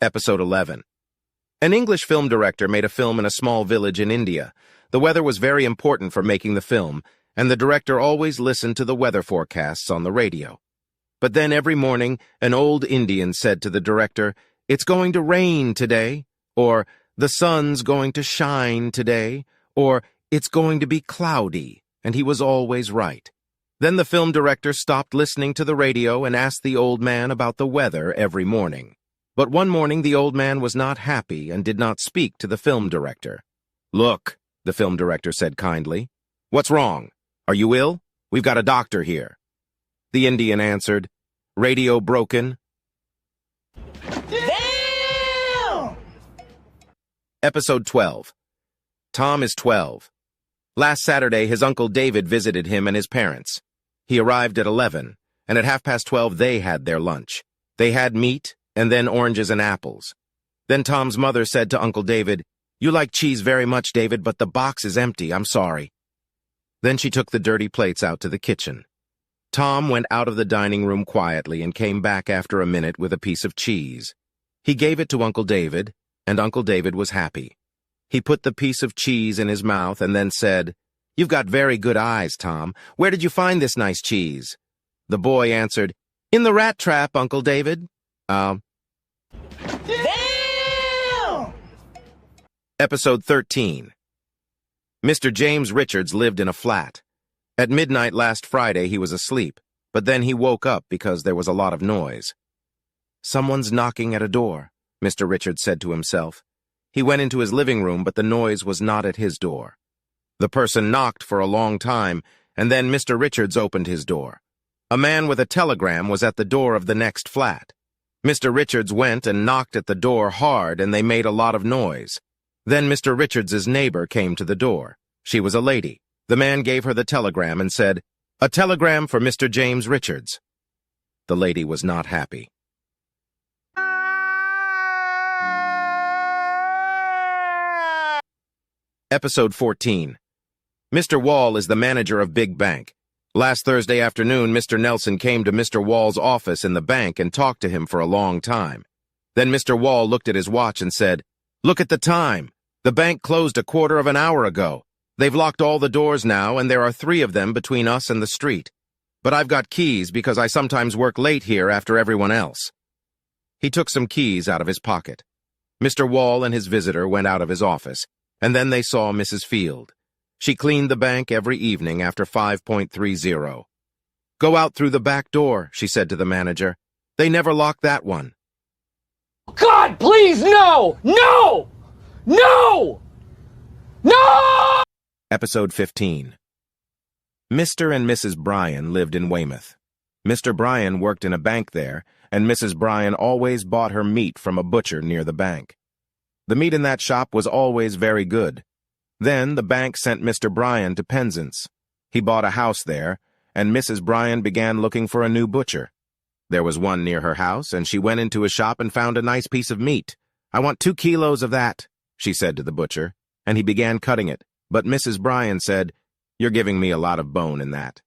Episode 11. An English film director made a film in a small village in India. The weather was very important for making the film, and the director always listened to the weather forecasts on the radio. But then every morning, an old Indian said to the director, "It's going to rain today," or "The sun's going to shine today," or "It's going to be cloudy," and he was always right. Then the film director stopped listening to the radio and asked the old man about the weather every morning. But one morning the old man was not happy and did not speak to the film director. "Look," the film director said kindly. "What's wrong? Are you ill? We've got a doctor here." The Indian answered, "Radio broken." Damn! Episode 12. Tom is 12. Last Saturday, his Uncle David visited him and his parents. He arrived at 11, and at 12:30 they had their lunch. They had meat, and then oranges and apples. Then Tom's mother said to Uncle David, "You like cheese very much, David, but the box is empty, I'm sorry." Then she took the dirty plates out to the kitchen. Tom went out of the dining room quietly and came back after a minute with a piece of cheese. He gave it to Uncle David, and Uncle David was happy. He put the piece of cheese in his mouth and then said, "You've got very good eyes, Tom. Where did you find this nice cheese?" The boy answered, "In the rat trap, Uncle David." Damn! Episode 13. Mr. James Richards lived in a flat. At midnight last Friday he was asleep, but then he woke up because there was a lot of noise. "Someone's knocking at a door," Mr. Richards said to himself. He went into his living room, but the noise was not at his door. The person knocked for a long time, and then Mr. Richards opened his door. A man with a telegram was at the door of the next flat. Mr. Richards went and knocked at the door hard, and they made a lot of noise. Then Mr. Richards's neighbor came to the door. She was a lady. The man gave her the telegram and said, "A telegram for Mr. James Richards." The lady was not happy. Episode 14. Mr. Wall is the manager of Big Bank. Last Thursday afternoon, Mr. Nelson came to Mr. Wall's office in the bank and talked to him for a long time. Then Mr. Wall looked at his watch and said, "Look at the time. The bank closed a quarter of an hour ago. They've locked all the doors now, and there are 3 of them between us and the street. But I've got keys because I sometimes work late here after everyone else." He took some keys out of his pocket. Mr. Wall and his visitor went out of his office, and then they saw Mrs. Field. She cleaned the bank every evening after 5:30. "Go out through the back door," she said to the manager. "They never lock that one." God, please, no! No! No! No! Episode 15. Mr. and Mrs. Bryan lived in Weymouth. Mr. Bryan worked in a bank there, and Mrs. Bryan always bought her meat from a butcher near the bank. The meat in that shop was always very good. Then the bank sent Mr. Bryan to Penzance. He bought a house there, and Mrs. Bryan began looking for a new butcher. There was one near her house, and she went into a shop and found a nice piece of meat. "I want 2 kilos of that," she said to the butcher, and he began cutting it. But Mrs. Bryan said, "You're giving me a lot of bone in that."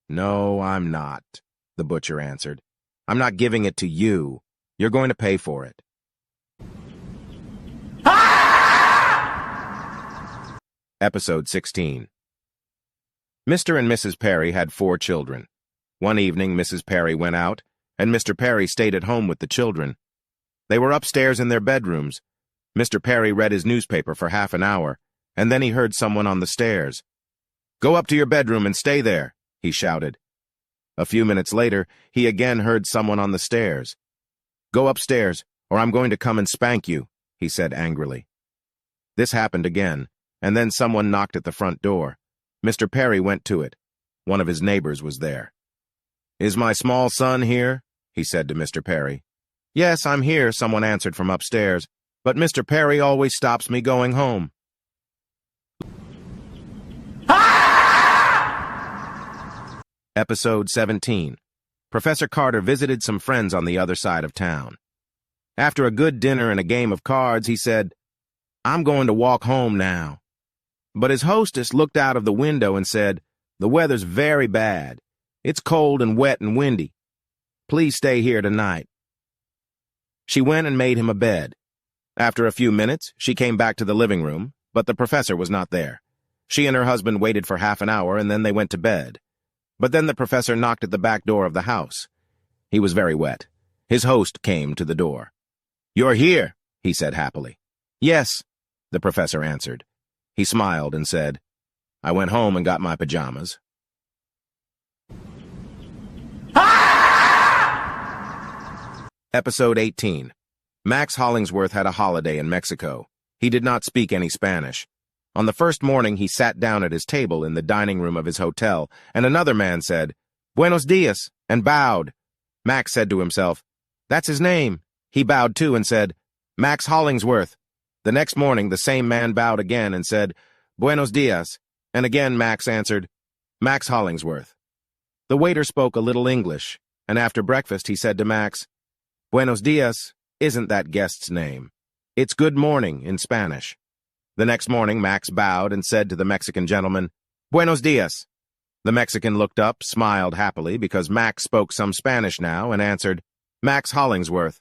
"No, I'm not," the butcher answered. "I'm not giving it to you. You're going to pay for it." Episode 16. Mr. and Mrs. Perry had 4 children. One evening, Mrs. Perry went out, and Mr. Perry stayed at home with the children. They were upstairs in their bedrooms. Mr. Perry read his newspaper for half an hour, and then he heard someone on the stairs. "Go up to your bedroom and stay there," he shouted. A few minutes later, he again heard someone on the stairs. "Go upstairs, or I'm going to come and spank you," he said angrily. This happened again, and then someone knocked at the front door. Mr. Perry went to it. One of his neighbors was there. "Is my small son here?" he said to Mr. Perry. "Yes, I'm here," someone answered from upstairs, "but Mr. Perry always stops me going home." Episode 17. Professor Carter visited some friends on the other side of town. After a good dinner and a game of cards, he said, "I'm going to walk home now." But his hostess looked out of the window and said, "The weather's very bad. It's cold and wet and windy. Please stay here tonight." She went and made him a bed. After a few minutes, she came back to the living room, but the professor was not there. She and her husband waited for half an hour, and then they went to bed. But then the professor knocked at the back door of the house. He was very wet. His host came to the door. "You're here," he said happily. "Yes," the professor answered. He smiled and said, "I went home and got my pajamas." Episode 18. Max Hollingsworth had a holiday in Mexico. He did not speak any Spanish. On the first morning, he sat down at his table in the dining room of his hotel, and another man said, "Buenos dias," and bowed. Max said to himself, "That's his name." He bowed too and said, "Max Hollingsworth." The next morning, the same man bowed again and said, "Buenos dias," and again Max answered, "Max Hollingsworth." The waiter spoke a little English, and after breakfast he said to Max, "Buenos dias isn't that guest's name. It's good morning in Spanish." The next morning, Max bowed and said to the Mexican gentleman, "Buenos dias." The Mexican looked up, smiled happily because Max spoke some Spanish now, and answered, "Max Hollingsworth."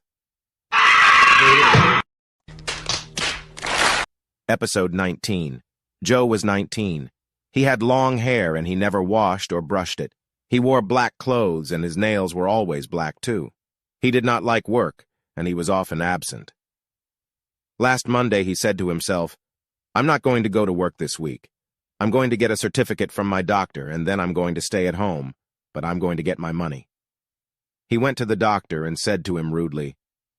Episode 19. Joe was 19. He had long hair and he never washed or brushed it. He wore black clothes and his nails were always black too. He did not like work and he was often absent. Last Monday he said to himself, "I'm not going to go to work this week. I'm going to get a certificate from my doctor and then I'm going to stay at home, but I'm going to get my money." He went to the doctor and said to him rudely,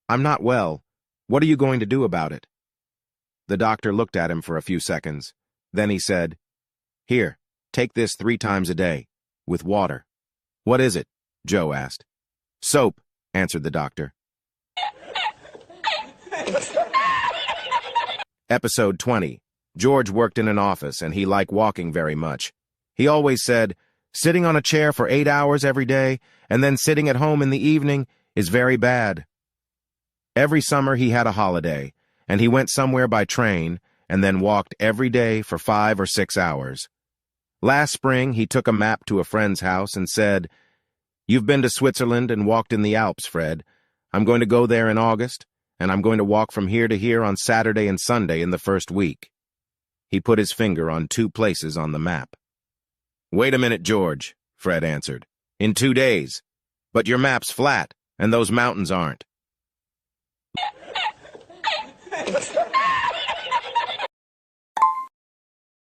"I'm not well. What are you going to do about it?" The doctor looked at him for a few seconds. Then he said, "Here, take this 3 times a day, with water." "What is it?" Joe asked. "Soap," answered the doctor. Episode 20. George worked in an office and he liked walking very much. He always said, "Sitting on a chair for 8 hours every day and then sitting at home in the evening is very bad." Every summer he had a holiday, and he went somewhere by train and then walked every day for 5 or 6 hours. Last spring he took a map to a friend's house and said, "You've been to Switzerland and walked in the Alps, Fred. I'm going to go there in August, and I'm going to walk from here to here on Saturday and Sunday in the first week." He put his finger on 2 places on the map. "Wait a minute, George," Fred answered. "In 2 days. But your map's flat, and those mountains aren't."